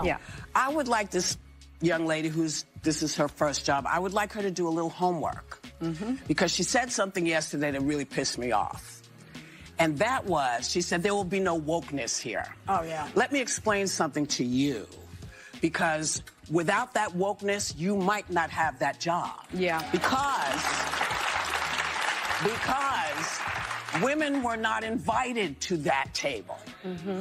Yeah. I would like this young lady this is her first job, I would like her to do a little homework. Because she said something yesterday that really pissed me off. And that was, she said, there will be no wokeness here. Oh, yeah. Let me explain something to you. Because without that wokeness, you might not have that job. Yeah. Because women were not invited to that table.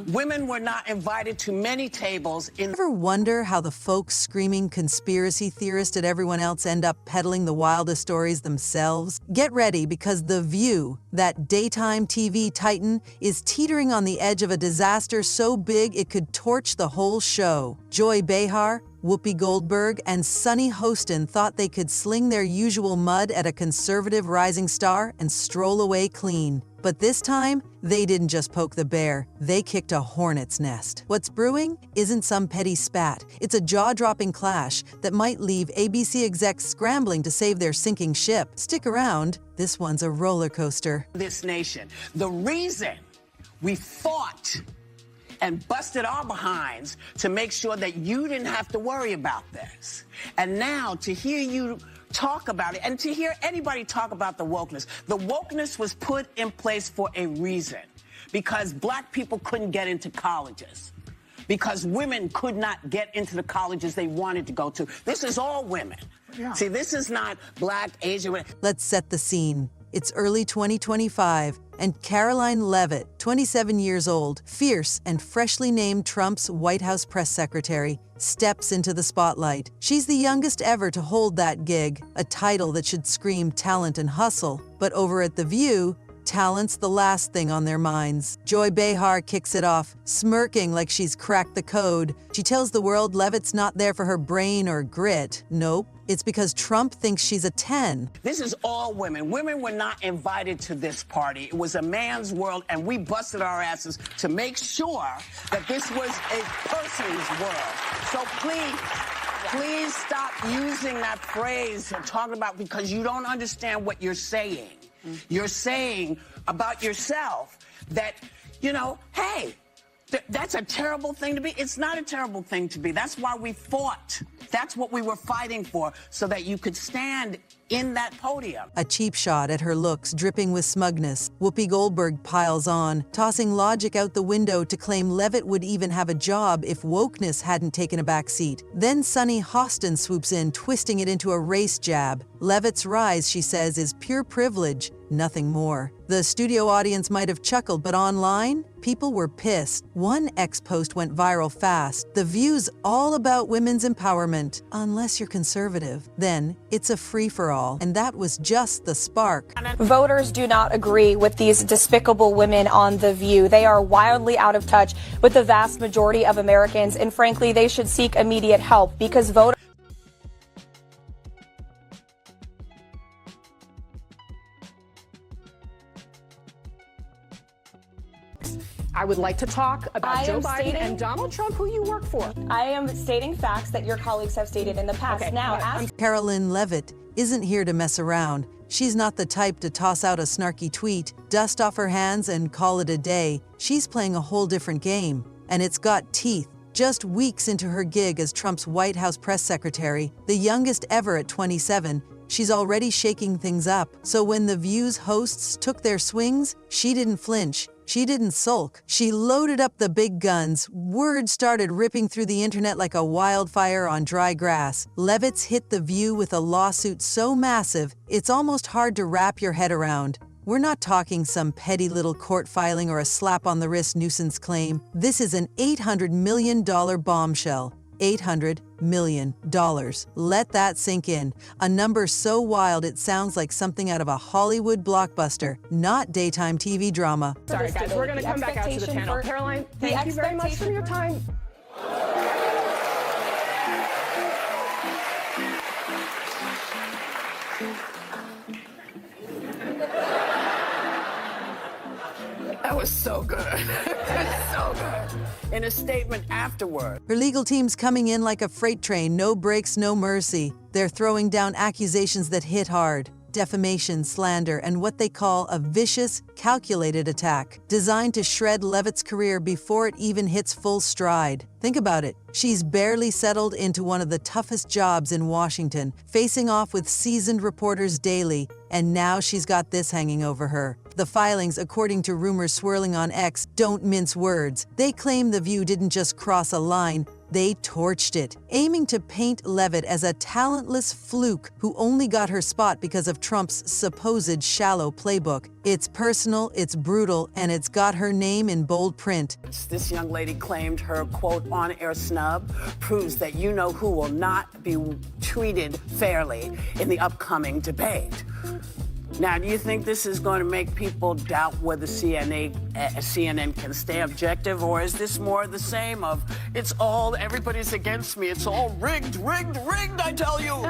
Women were not invited to many tables. Ever wonder how the folks screaming conspiracy theorist at everyone else end up peddling the wildest stories themselves? Get ready, because The View, that daytime TV titan, is teetering on the edge of a disaster so big it could torch the whole show. Joy Behar, Whoopi Goldberg, and Sunny Hostin thought they could sling their usual mud at a conservative rising star and stroll away clean. But this time, they didn't just poke the bear, they kicked a hornet's nest. What's brewing isn't some petty spat. It's a jaw-dropping clash that might leave ABC execs scrambling to save their sinking ship. Stick around, this one's a roller coaster. This nation, the reason we fought and busted our behinds to make sure that you didn't have to worry about this. And now to hear you talk about it and to hear anybody talk about the wokeness was put in place for a reason. Because black people couldn't get into colleges. Because women could not get into the colleges they wanted to go to. This is all women. Yeah. See, this is not black, Asian women. Let's set the scene. It's early 2025, and Karoline Leavitt, 27 years old, fierce and freshly named Trump's White House press secretary, steps into the spotlight. She's the youngest ever to hold that gig, a title that should scream talent and hustle. But over at The View, talent's the last thing on their minds. Joy Behar kicks it off, smirking like she's cracked the code. She tells the world Leavitt's not there for her brain or grit. Nope. It's because Trump thinks she's a 10. This is all women. Women were not invited to this party. It was a man's world, and we busted our asses to make sure that this was a person's world. So please stop using that phrase and talking about, because you don't understand what you're saying. You're saying about yourself that, you know, hey, that's a terrible thing to be. It's not a terrible thing to be. That's why we fought. That's what we were fighting for, so that you could stand in that podium. A cheap shot at her looks dripping with smugness, Whoopi Goldberg piles on, tossing logic out the window to claim Leavitt would even have a job if wokeness hadn't taken a back seat. Then Sunny Hostin swoops in, twisting it into a race jab. Leavitt's rise, she says, is pure privilege, nothing more. The studio audience might have chuckled, but online, people were pissed. One ex-post went viral fast. The View's all about women's empowerment, unless you're conservative. Then, it's a free-for-all. And that was just the spark. Voters do not agree with these despicable women on The View. They are wildly out of touch with the vast majority of Americans, and frankly, they should seek immediate help, because voters... I would like to talk about Joe Biden and Donald Trump, who you work for. I am stating facts that your colleagues have stated in the past. Okay, now, Karoline Leavitt isn't here to mess around. She's not the type to toss out a snarky tweet, dust off her hands, and call it a day. She's playing a whole different game, and it's got teeth. Just weeks into her gig as Trump's White House press secretary, the youngest ever at 27, she's already shaking things up. So when The View's hosts took their swings, she didn't flinch. She didn't sulk. She loaded up the big guns. Word started ripping through the internet like a wildfire on dry grass. Leavitt's hit The View with a lawsuit so massive, it's almost hard to wrap your head around. We're not talking some petty little court filing or a slap-on-the-wrist nuisance claim. This is an $800 million bombshell. $800 million. Let that sink in. A number so wild it sounds like something out of a Hollywood blockbuster, not daytime TV drama. Sorry, guys, we're going to come back out to the panel. Karoline, thank you very much for your time. That was so good. So good. In a statement afterward. Her legal team's coming in like a freight train, no breaks, no mercy. They're throwing down accusations that hit hard. defamation, slander, and what they call a vicious, calculated attack, designed to shred Leavitt's career before it even hits full stride. Think about it. She's barely settled into one of the toughest jobs in Washington, facing off with seasoned reporters daily, and now she's got this hanging over her. The filings, according to rumors swirling on X, don't mince words. They claim The View didn't just cross a line, they torched it, aiming to paint Leavitt as a talentless fluke who only got her spot because of Trump's supposed shallow playbook. It's personal, it's brutal, and it's got her name in bold print. This young lady claimed her, quote, on-air snub proves that you-know-who will not be treated fairly in the upcoming debate. Now, do you think this is going to make people doubt whether CNN can stay objective, or is this more the same of, everybody's against me, it's all rigged, I tell you?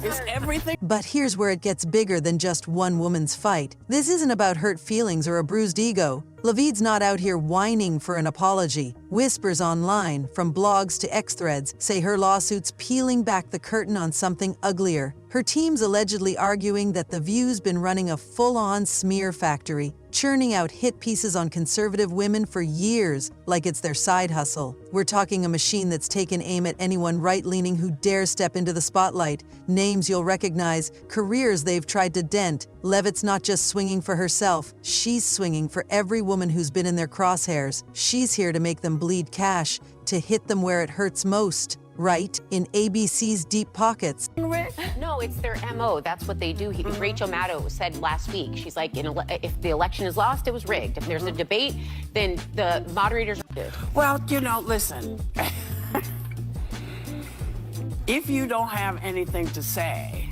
Is everything? But here's where it gets bigger than just one woman's fight. This isn't about hurt feelings or a bruised ego. Leavitt's not out here whining for an apology. Whispers online, from blogs to X threads, say her lawsuit's peeling back the curtain on something uglier. Her team's allegedly arguing that The View's been running a full-on smear factory, churning out hit pieces on conservative women for years, like it's their side hustle. We're talking a machine that's taken aim at anyone right-leaning who dares step into the spotlight. Names you'll recognize, careers they've tried to dent. Leavitt's not just swinging for herself, she's swinging for every woman who's been in their crosshairs. She's here to make them bleed cash, to hit them where it hurts most. Right, in ABC's deep pockets. No, it's their MO. That's what they do. Rachel Maddow said last week, she's like, if the election is lost, it was rigged. If there's a debate, then the moderators are good. Well, listen. If you don't have anything to say,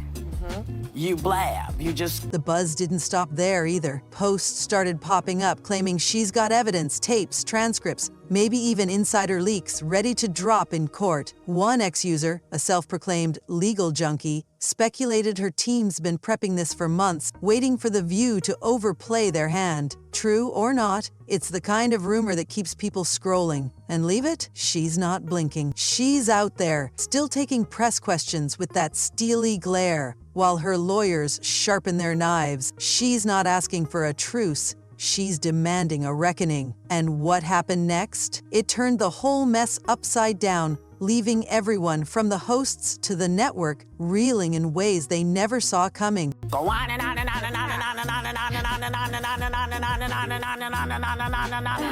you blab. You just... The buzz didn't stop there either. Posts started popping up claiming she's got evidence, tapes, transcripts, maybe even insider leaks ready to drop in court. One ex-user, a self-proclaimed legal junkie, speculated her team's been prepping this for months, waiting for The View to overplay their hand. True or not, it's the kind of rumor that keeps people scrolling. And Leavitt, she's not blinking. She's out there, still taking press questions with that steely glare. While her lawyers sharpen their knives, she's not asking for a truce. She's demanding a reckoning. And what happened next? It turned the whole mess upside down, leaving everyone, from the hosts to the network, reeling in ways they never saw coming. Go on and on and on and on and on and on and on and on and on and on and on and on and on and on and on and on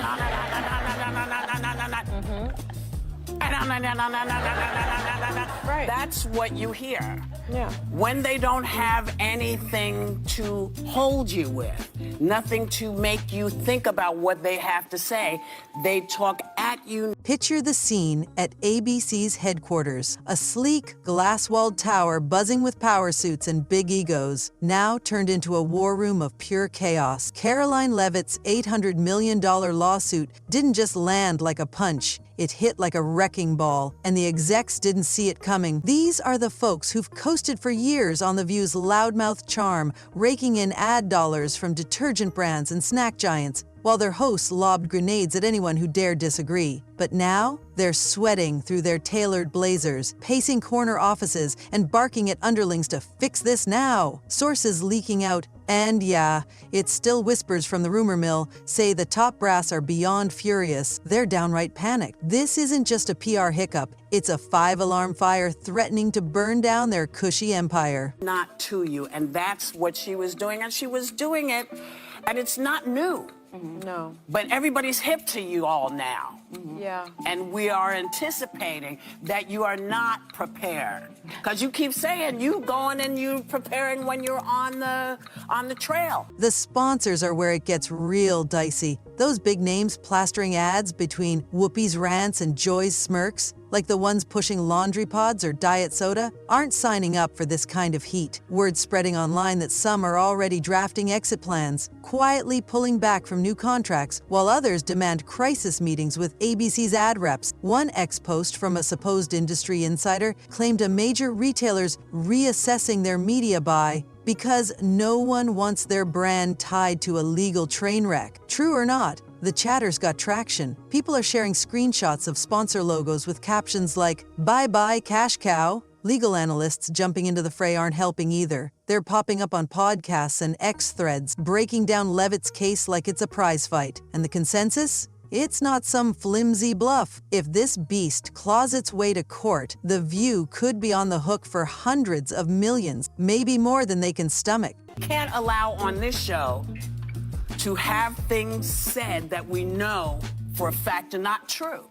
and on and on and on. Right. That's what you hear. Yeah. When they don't have anything to hold you with, nothing to make you think about what they have to say, they talk at you. Picture the scene at ABC's headquarters, a sleek, glass-walled tower buzzing with power suits and big egos, now turned into a war room of pure chaos. Karoline Leavitt's $800 million lawsuit didn't just land like a punch. It hit like a wrecking ball, and the execs didn't see it coming. These are the folks who've coasted for years on The View's loudmouth charm, raking in ad dollars from detergent brands and snack giants, while their hosts lobbed grenades at anyone who dared disagree. But now, they're sweating through their tailored blazers, pacing corner offices, and barking at underlings to fix this now. Sources leaking out, and yeah, it's still whispers from the rumor mill, say the top brass are beyond furious. They're downright panicked. This isn't just a PR hiccup. It's a 5-alarm fire threatening to burn down their cushy empire. Not to you, and that's what she was doing, and she was doing it, and it's not new. No. But everybody's hip to you all now. Yeah. And we are anticipating that you are not prepared. Because you keep saying you going and you preparing when you're on the trail. The sponsors are where it gets real dicey. Those big names plastering ads between Whoopi's rants and Joy's smirks, like the ones pushing laundry pods or diet soda, aren't signing up for this kind of heat. Word spreading online that some are already drafting exit plans, quietly pulling back from new contracts, while others demand crisis meetings with ABC's ad reps. One ex-post from a supposed industry insider claimed a major retailer's reassessing their media buy because no one wants their brand tied to a legal train wreck. True or not, the chatter's got traction. People are sharing screenshots of sponsor logos with captions like, "Bye-bye, cash cow." Legal analysts jumping into the fray aren't helping either. They're popping up on podcasts and X threads, breaking down Leavitt's case like it's a prize fight. And the consensus? It's not some flimsy bluff. If this beast claws its way to court, The View could be on the hook for hundreds of millions, maybe more than they can stomach. Can't allow on this show to have things said that we know for a fact are not true.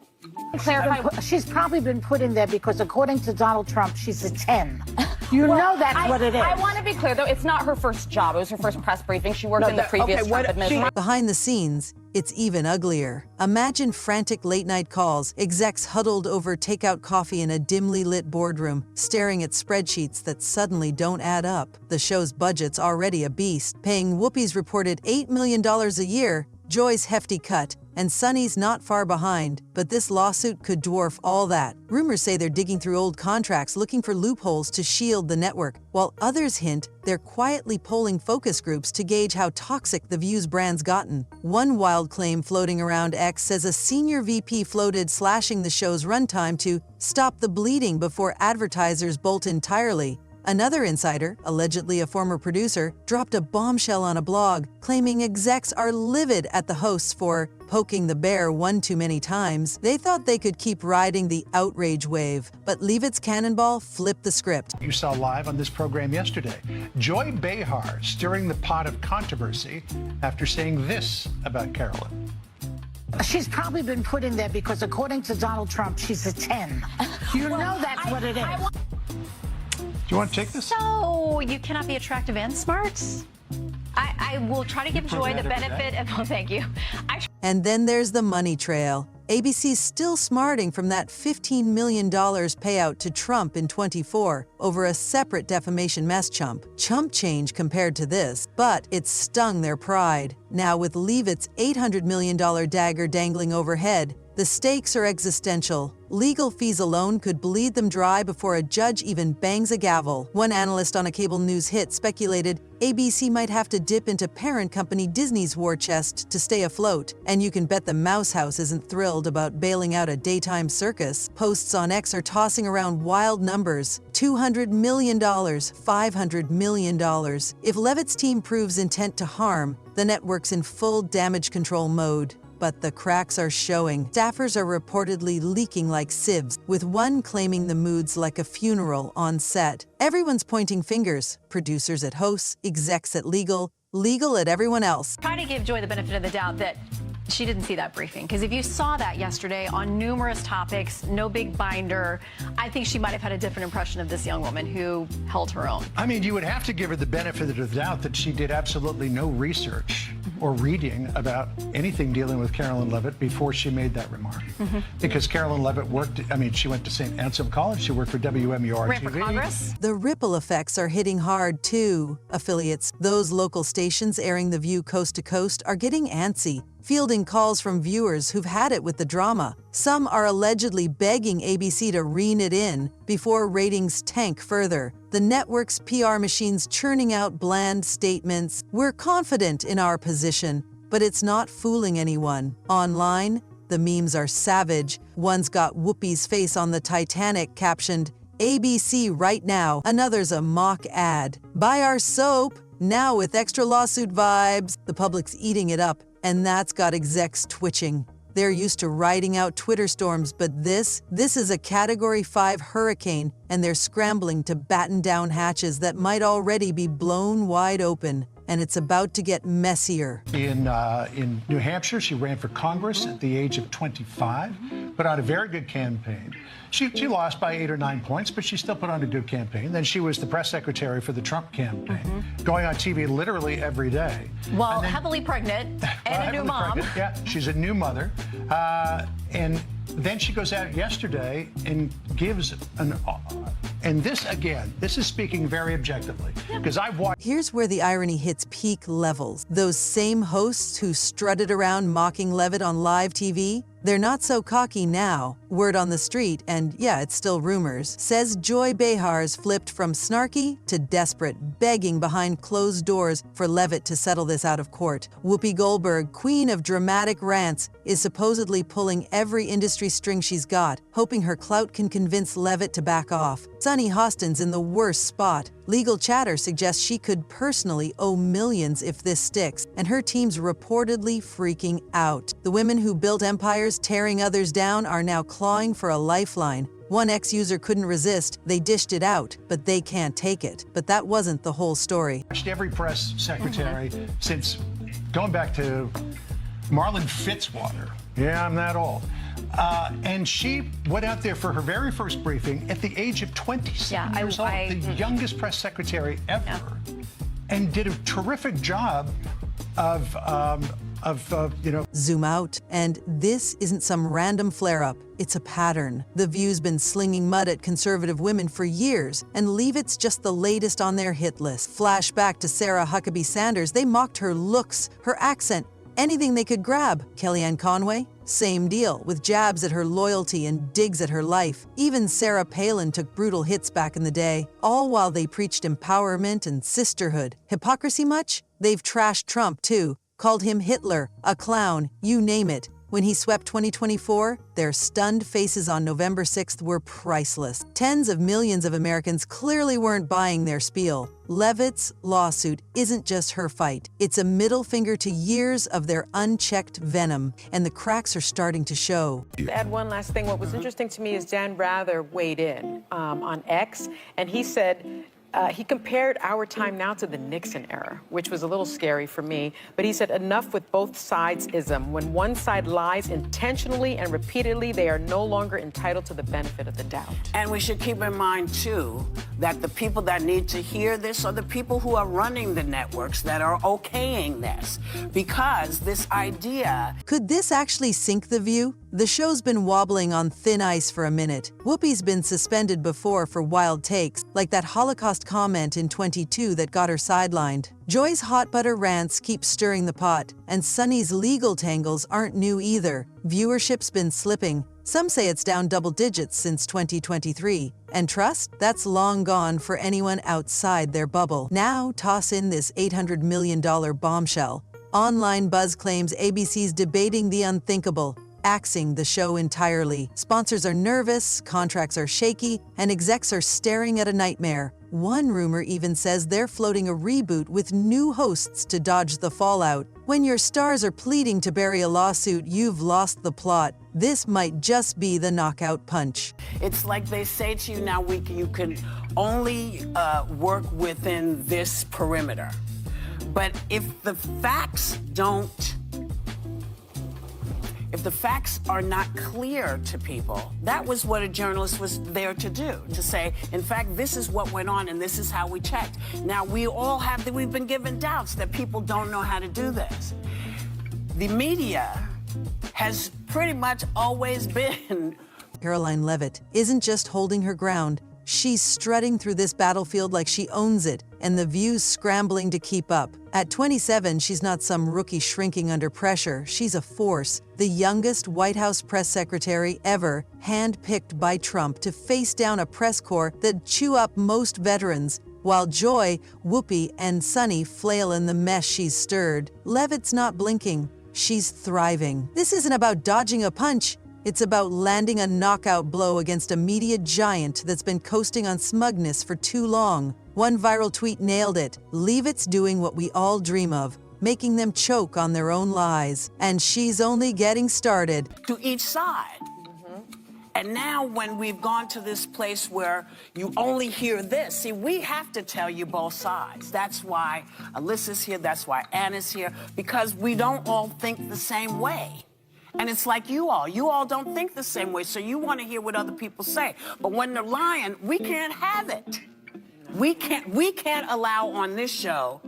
She's probably been put in there because, according to Donald Trump, she's a 10. You know that's what it is. I want to be clear, though, it's not her first job. It was her first press briefing. She worked in the previous Trump administration. Behind the scenes, it's even uglier. Imagine frantic late-night calls, execs huddled over takeout coffee in a dimly lit boardroom, staring at spreadsheets that suddenly don't add up. The show's budget's already a beast, paying Whoopi's reported $8 million a year, Joy's hefty cut, and Sunny's not far behind, but this lawsuit could dwarf all that. Rumors say they're digging through old contracts looking for loopholes to shield the network, while others hint they're quietly polling focus groups to gauge how toxic The View's brand's gotten. One wild claim floating around X says a senior VP floated slashing the show's runtime to stop the bleeding before advertisers bolt entirely. Another insider, allegedly a former producer, dropped a bombshell on a blog, claiming execs are livid at the hosts for poking the bear one too many times. They thought they could keep riding the outrage wave, but Leavitt's cannonball flipped the script. You saw live on this program yesterday, Joy Behar stirring the pot of controversy after saying this about Karoline. She's probably been put in there because, according to Donald Trump, she's a 10. You know that's what it is. Do you want to take this? So you cannot be attractive and smart? I will try to give Joy the benefit of, oh, thank you. And then there's the money trail. ABC's still smarting from that $15 million payout to Trump in '24 over a separate defamation mess chump. Chump change compared to this, but it stung their pride. Now with Leavitt's $800 million dagger dangling overhead, the stakes are existential. Legal fees alone could bleed them dry before a judge even bangs a gavel. One analyst on a cable news hit speculated ABC might have to dip into parent company Disney's war chest to stay afloat. And you can bet the Mouse House isn't thrilled about bailing out a daytime circus. Posts on X are tossing around wild numbers. $200 million, $500 million. If Leavitt's team proves intent to harm, the network's in full damage control mode. But the cracks are showing. Staffers are reportedly leaking like sieves, with one claiming the mood's like a funeral on set. Everyone's pointing fingers. Producers at hosts, execs at legal at everyone else. Trying to give Joy the benefit of the doubt that she didn't see that briefing, because if you saw that yesterday on numerous topics, no big binder, I think she might have had a different impression of this young woman who held her own. I mean, you would have to give her the benefit of the doubt that she did absolutely no research or reading about anything dealing with Karoline Leavitt before she made that remark. Because Karoline Leavitt worked, I mean, she went to St. Anselm College, she worked for WMUR Ran TV. for Congress. The ripple effects are hitting hard too. Affiliates, those local stations airing The View coast to coast, are getting antsy, fielding calls from viewers who've had it with the drama. Some are allegedly begging ABC to rein it in before ratings tank further. The network's PR machine's churning out bland statements. We're confident in our position, but it's not fooling anyone. Online, the memes are savage. One's got Whoopi's face on the Titanic captioned, ABC right now. Another's a mock ad. Buy our soap, now with extra lawsuit vibes. The public's eating it up, and that's got execs twitching. They're used to riding out Twitter storms, but this is a Category 5 hurricane, and they're scrambling to batten down hatches that might already be blown wide open. And it's about to get messier. In New Hampshire, she ran for Congress at the age of 25, put out a very good campaign. She lost by 8 or 9 points, but she still put on a good campaign. Then she was the press secretary for the Trump campaign, going on TV literally every day. Well, heavily pregnant and a new mom. Pregnant. Yeah, she's a new mother. And then she goes out yesterday and gives and this, again, this is speaking very objectively, because I've watched. Here's where the irony hits peak levels. Those same hosts who strutted around mocking Leavitt on live TV, They're not so cocky now. Word on the street, and yeah, it's still rumors, says Joy Behar's flipped from snarky to desperate, begging behind closed doors for Leavitt to settle this out of court. Whoopi Goldberg, queen of dramatic rants, is supposedly pulling every industry string she's got, hoping her clout can convince Leavitt to back off. Sunny Hostin's in the worst spot. Legal chatter suggests she could personally owe millions if this sticks, and her team's reportedly freaking out. The women who built empires tearing others down are now clawing for a lifeline. One ex-user couldn't resist, they dished it out, but they can't take it. But that wasn't the whole story. Every press secretary since going back to Marlon Fitzwater. Yeah, I'm that old. And she went out there for her very first briefing at the age of 27 years old, the youngest press secretary ever, and did a terrific job of Zoom out, and this isn't some random flare-up. It's a pattern. The View's been slinging mud at conservative women for years, and Leavitt's just the latest on their hit list. Flash back to Sarah Huckabee Sanders. They mocked her looks, her accent, anything they could grab. Kellyanne Conway? Same deal, with jabs at her loyalty and digs at her life. Even Sarah Palin took brutal hits back in the day, all while they preached empowerment and sisterhood. Hypocrisy much? They've trashed Trump, too. Called him Hitler, a clown, you name it. When he swept 2024, their stunned faces on November 6th were priceless. Tens of millions of Americans clearly weren't buying their spiel. Leavitt's lawsuit isn't just her fight. It's a middle finger to years of their unchecked venom, and the cracks are starting to show. To add one last thing, what was interesting to me is Dan Rather weighed in on X, and he said, he compared our time now to the Nixon era, which was a little scary for me. But he said, enough with both sides-ism. When one side lies intentionally and repeatedly, they are no longer entitled to the benefit of the doubt. And we should keep in mind, too, that the people that need to hear this are the people who are running the networks that are okaying this. Because this idea... Could this actually sink The View? The show's been wobbling on thin ice for a minute. Whoopi's been suspended before for wild takes, like that Holocaust comment in 22 that got her sidelined. Joy's hot butter rants keep stirring the pot, and Sunny's legal tangles aren't new either. Viewership's been slipping. Some say it's down double digits since 2023. And trust? That's long gone for anyone outside their bubble. Now toss in this $800 million bombshell. Online buzz claims ABC's debating the unthinkable, axing the show entirely. Sponsors are nervous, contracts are shaky, and execs are staring at a nightmare. One rumor even says they're floating a reboot with new hosts to dodge the fallout. When your stars are pleading to bury a lawsuit, you've lost the plot. This might just be the knockout punch. It's like they say to you now, you can only work within this perimeter. But if the facts are not clear to people, that was what a journalist was there to do, to say, in fact, this is what went on and this is how we checked. Now, we've been given doubts that people don't know how to do this. The media has pretty much always been... Karoline Leavitt isn't just holding her ground. She's strutting through this battlefield like she owns it, and The View's scrambling to keep up. At 27, she's not some rookie shrinking under pressure. She's a force, the youngest White House press secretary ever, handpicked by Trump to face down a press corps that'd chew up most veterans. While Joy, Whoopi, and Sunny flail in the mess she's stirred, Leavitt's not blinking. She's thriving. This isn't about dodging a punch. It's about landing a knockout blow against a media giant that's been coasting on smugness for too long. One viral tweet nailed it. Leavitt's doing what we all dream of, making them choke on their own lies. And she's only getting started. To each side. And now when we've gone to this place where you only hear this, see, we have to tell you both sides. That's why Alyssa's here, that's why Anna's here, because we don't all think the same way. And it's like you all don't think the same way, so you want to hear what other people say. But when they're lying, we can't have it. We can't allow on this show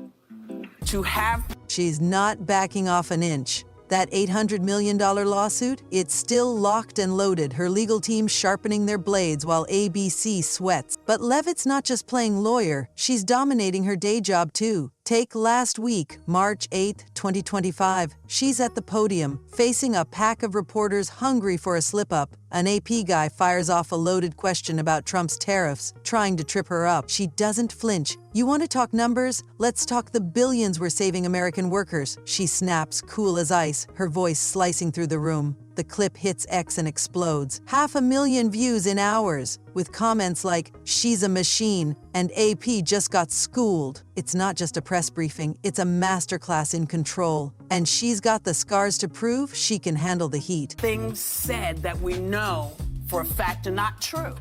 to have... She's not backing off an inch. That $800 million lawsuit, it's still locked and loaded, her legal team sharpening their blades while ABC sweats. But Leavitt's not just playing lawyer, she's dominating her day job too. Take last week, March 8, 2025. She's at the podium, facing a pack of reporters hungry for a slip-up. An AP guy fires off a loaded question about Trump's tariffs, trying to trip her up. She doesn't flinch. You want to talk numbers? Let's talk the billions we're saving American workers. She snaps, cool as ice, her voice slicing through the room. The clip hits X and explodes. 500,000 views in hours, with comments like, "She's a machine," and "AP just got schooled." It's not just a press briefing, it's a masterclass in control. And she's got the scars to prove she can handle the heat. Things said that we know for a fact are not true.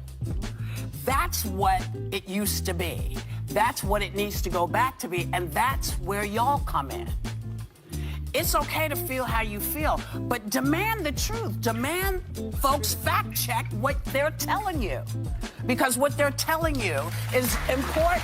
That's what it used to be. That's what it needs to go back to be, and that's where y'all come in. It's okay to feel how you feel, but demand the truth. Demand folks fact check what they're telling you, because what they're telling you is important.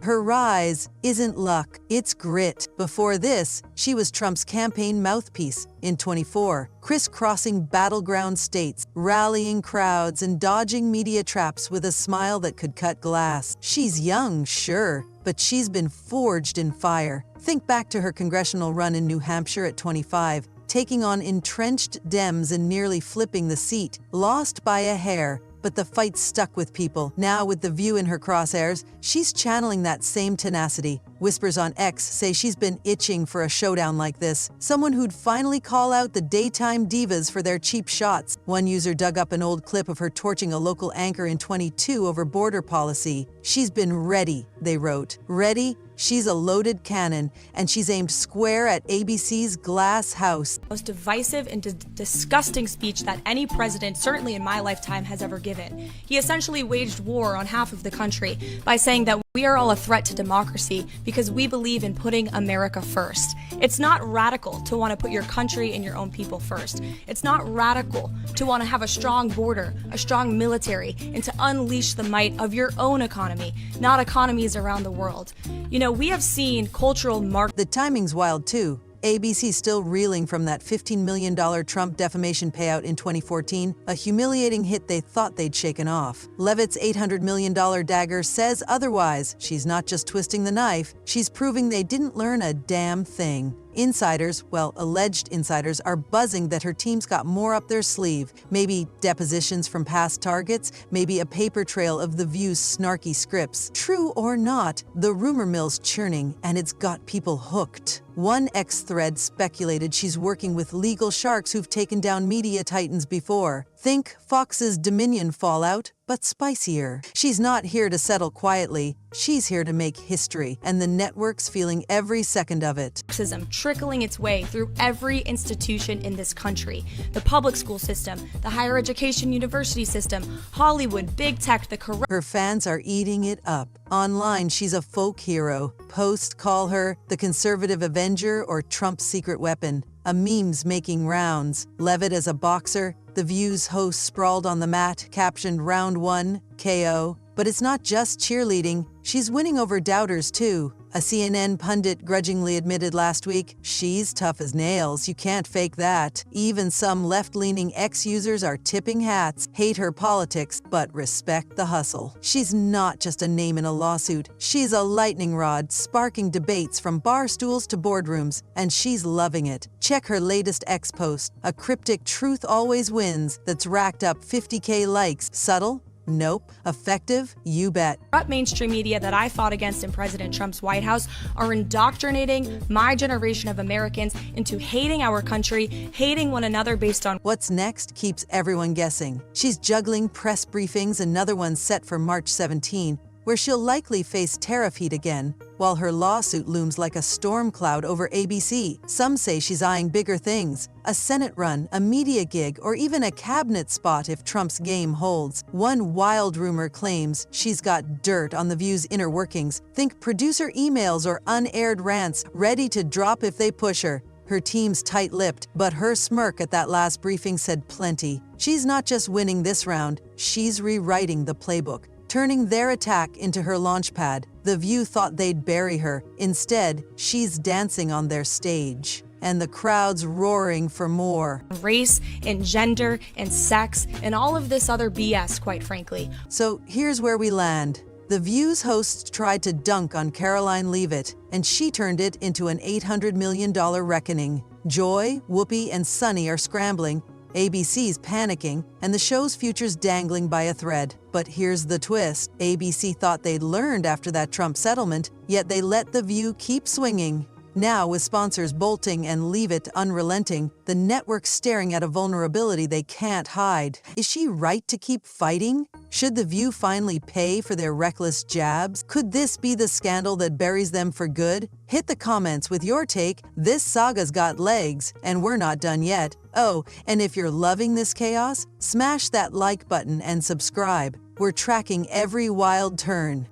Her rise isn't luck, it's grit. Before this, she was Trump's campaign mouthpiece in 24, crisscrossing battleground states, rallying crowds and dodging media traps with a smile that could cut glass. She's young, sure, but she's been forged in fire. Think back to her congressional run in New Hampshire at 25, taking on entrenched Dems and nearly flipping the seat, lost by a hair. But the fight stuck with people. Now, with The View in her crosshairs, she's channeling that same tenacity. Whispers on X say she's been itching for a showdown like this, someone who'd finally call out the daytime divas for their cheap shots. One user dug up an old clip of her torching a local anchor in 22 over border policy. "She's been ready," they wrote. Ready? She's a loaded cannon, and she's aimed square at ABC's Glass House. Most divisive and disgusting speech that any president, certainly in my lifetime, has ever given. He essentially waged war on half of the country by saying that we are all a threat to democracy because we believe in putting America first. It's not radical to want to put your country and your own people first. It's not radical to want to have a strong border, a strong military, and to unleash the might of your own economy, not economies around the world. You know, we have seen cultural The timing's wild too. ABC still reeling from that $15 million Trump defamation payout in 2014, a humiliating hit they thought they'd shaken off. Leavitt's $800 million dagger says otherwise. She's not just twisting the knife, she's proving they didn't learn a damn thing. Insiders, well, alleged insiders, are buzzing that her team's got more up their sleeve. Maybe depositions from past targets, maybe a paper trail of The View's snarky scripts. True or not, the rumor mill's churning, and it's got people hooked. One X thread speculated she's working with legal sharks who've taken down media titans before. Think Fox's Dominion fallout, but spicier. She's not here to settle quietly. She's here to make history, and the network's feeling every second of it. Marxism trickling its way through every institution in this country. The public school system, the higher education university system, Hollywood, big tech, the corrupt. Her fans are eating it up. Online, she's a folk hero. Posts call her the conservative Avenger or Trump's secret weapon. A meme's making rounds. Leavitt as a boxer, The View's host sprawled on the mat, captioned "Round 1, KO." But it's not just cheerleading. She's winning over doubters, too. A CNN pundit grudgingly admitted last week, "She's tough as nails, you can't fake that." Even some left-leaning X-users are tipping hats, hate her politics, but respect the hustle. She's not just a name in a lawsuit. She's a lightning rod, sparking debates from bar stools to boardrooms, and she's loving it. Check her latest X post, a cryptic "truth always wins" that's racked up 50K likes. Subtle? Nope. Effective? You bet. Mainstream media that I fought against in President Trump's White House are indoctrinating my generation of Americans into hating our country, hating one another based on what's next keeps everyone guessing. She's juggling press briefings, another one set for March 17, where she'll likely face tariff heat again, while her lawsuit looms like a storm cloud over ABC. Some say she's eyeing bigger things, a Senate run, a media gig, or even a cabinet spot if Trump's game holds. One wild rumor claims she's got dirt on The View's inner workings. Think producer emails or unaired rants ready to drop if they push her. Her team's tight-lipped, but her smirk at that last briefing said plenty. She's not just winning this round, she's rewriting the playbook, turning their attack into her launchpad. The View thought they'd bury her. Instead, she's dancing on their stage, and the crowd's roaring for more. Race and gender and sex and all of this other BS, quite frankly. So here's where we land. The View's hosts tried to dunk on Karoline Leavitt, and she turned it into an $800 million reckoning. Joy, Whoopi, and Sunny are scrambling, ABC's panicking, and the show's future's dangling by a thread. But here's the twist. ABC thought they'd learned after that Trump settlement, yet they let The View keep swinging. Now, with sponsors bolting and Leavitt unrelenting, the network's staring at a vulnerability they can't hide. Is she right to keep fighting? Should The View finally pay for their reckless jabs? Could this be the scandal that buries them for good? Hit the comments with your take. This saga's got legs, and we're not done yet. Oh, and if you're loving this chaos, smash that like button and subscribe. We're tracking every wild turn.